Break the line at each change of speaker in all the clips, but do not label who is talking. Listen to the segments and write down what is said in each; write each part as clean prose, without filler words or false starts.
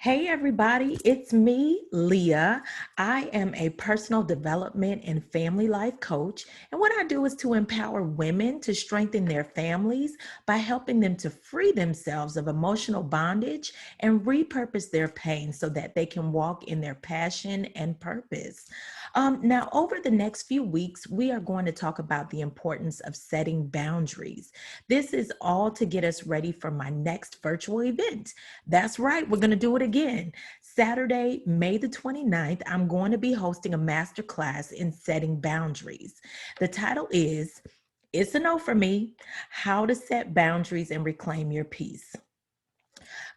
Hey everybody, it's me, Leah. I am a personal development and family life coach. And what I do is to empower women to strengthen their families by helping them to free themselves of emotional bondage and repurpose their pain so that they can walk in their passion and purpose. Now, over the next few weeks, we are going to talk about the importance of setting boundaries. This is all to get us ready for my next virtual event. That's right, we're going to do it again. Saturday, May the 29th, I'm going to be hosting a masterclass in setting boundaries. The title is It's a No for Me, How to Set Boundaries and Reclaim Your Peace.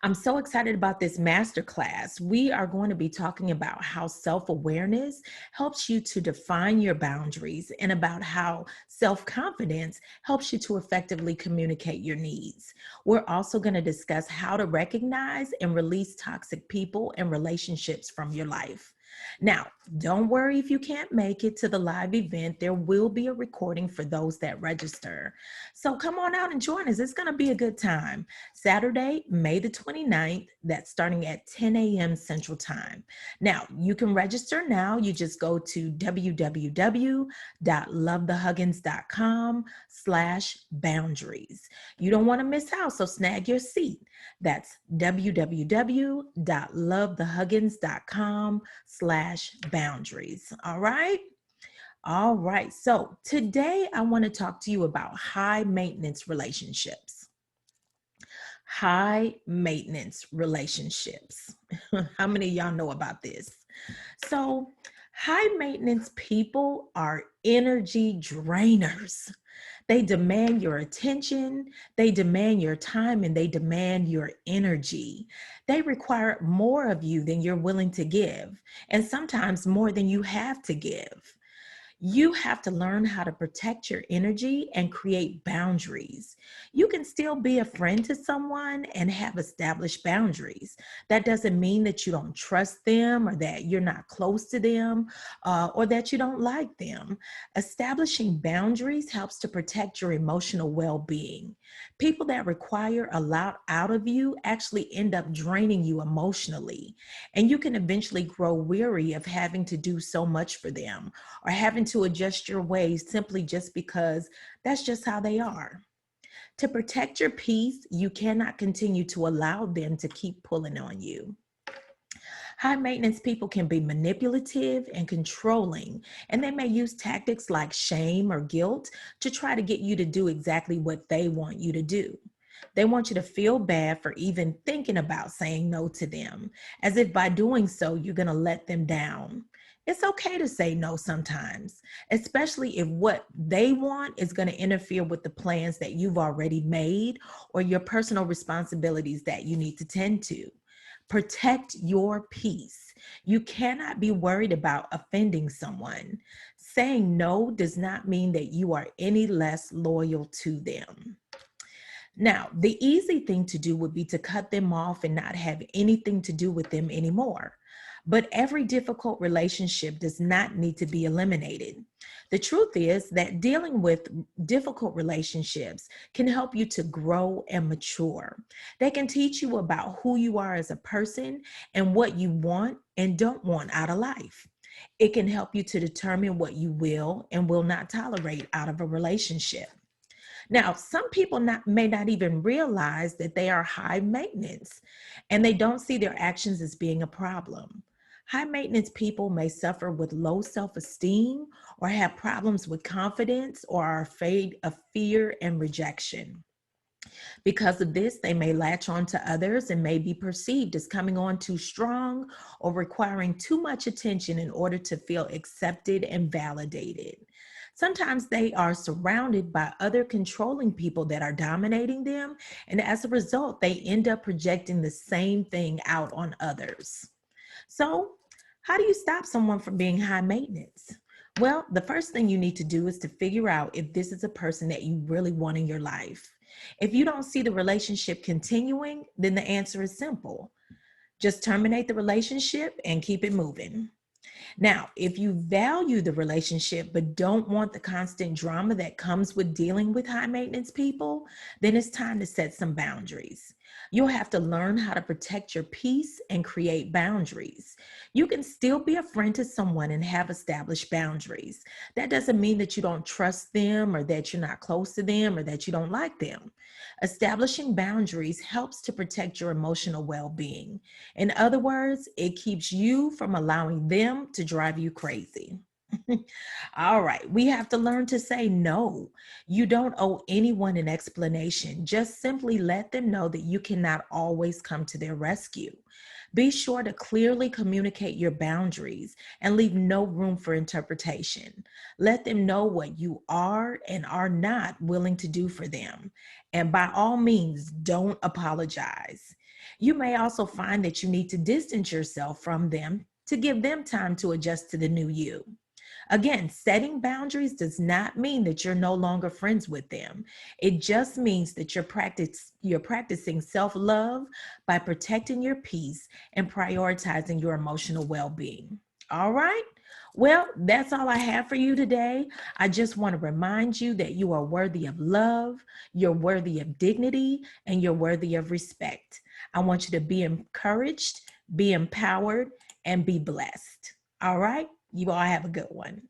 I'm so excited about this masterclass. We are going to be talking about how self-awareness helps you to define your boundaries and about how self-confidence helps you to effectively communicate your needs. We're also going to discuss how to recognize and release toxic people and relationships from your life. Now, don't worry if you can't make it to the live event. There will be a recording for those that register. So come on out and join us. It's going to be a good time. Saturday, May the 29th, that's starting at 10 a.m. Central Time. Now, you can register now. You just go to www.lovethehuggins.com/boundaries. You don't want to miss out, so snag your seat. That's www.lovethehuggins.com/boundaries. All right. All right. So today I want to talk to you about high maintenance relationships. High maintenance relationships. How many of y'all know about this? So, high maintenance people are energy drainers. They demand your attention, they demand your time, and they demand your energy. They require more of you than you're willing to give, and sometimes more than you have to give. You have to learn how to protect your energy and create boundaries. You can still be a friend to someone and have established boundaries. That doesn't mean that you don't trust them or that you're not close to them or that you don't like them. Establishing boundaries helps to protect your emotional well-being. People that require a lot out of you actually end up draining you emotionally, and you can eventually grow weary of having to do so much for them or having to adjust your ways simply just because that's just how they are. To protect your peace, you cannot continue to allow them to keep pulling on you. High maintenance people can be manipulative and controlling, and they may use tactics like shame or guilt to try to get you to do exactly what they want you to do. They want you to feel bad for even thinking about saying no to them, as if by doing so, you're going to let them down. It's okay to say no sometimes, especially if what they want is going to interfere with the plans that you've already made or your personal responsibilities that you need to tend to. Protect your peace. You cannot be worried about offending someone. Saying no does not mean that you are any less loyal to them. Now, the easy thing to do would be to cut them off and not have anything to do with them anymore. But every difficult relationship does not need to be eliminated. The truth is that dealing with difficult relationships can help you to grow and mature. They can teach you about who you are as a person and what you want and don't want out of life. It can help you to determine what you will and will not tolerate out of a relationship. Now, some people may not even realize that they are high maintenance and they don't see their actions as being a problem. High maintenance people may suffer with low self-esteem or have problems with confidence or are afraid of fear and rejection. Because of this, they may latch on to others and may be perceived as coming on too strong or requiring too much attention in order to feel accepted and validated. Sometimes they are surrounded by other controlling people that are dominating them, and as a result, they end up projecting the same thing out on others. So, how do you stop someone from being high maintenance? Well, the first thing you need to do is to figure out if this is a person that you really want in your life. If you don't see the relationship continuing, then the answer is simple. Just terminate the relationship and keep it moving. Now, if you value the relationship but don't want the constant drama that comes with dealing with high maintenance people, then it's time to set some boundaries. You'll have to learn how to protect your peace and create boundaries. You can still be a friend to someone and have established boundaries. That doesn't mean that you don't trust them or that you're not close to them or that you don't like them. Establishing boundaries helps to protect your emotional well being. In other words, it keeps you from allowing them to drive you crazy. All right, we have to learn to say no. You don't owe anyone an explanation. Just simply let them know that you cannot always come to their rescue. Be sure to clearly communicate your boundaries and leave no room for interpretation. Let them know what you are and are not willing to do for them. And by all means, don't apologize. You may also find that you need to distance yourself from them to give them time to adjust to the new you. Again, setting boundaries does not mean that you're no longer friends with them. It just means that you're practicing self-love by protecting your peace and prioritizing your emotional well-being. All right? Well, that's all I have for you today. I just want to remind you that you are worthy of love, you're worthy of dignity, and you're worthy of respect. I want you to be encouraged, be empowered, and be blessed. All right? You all have a good one.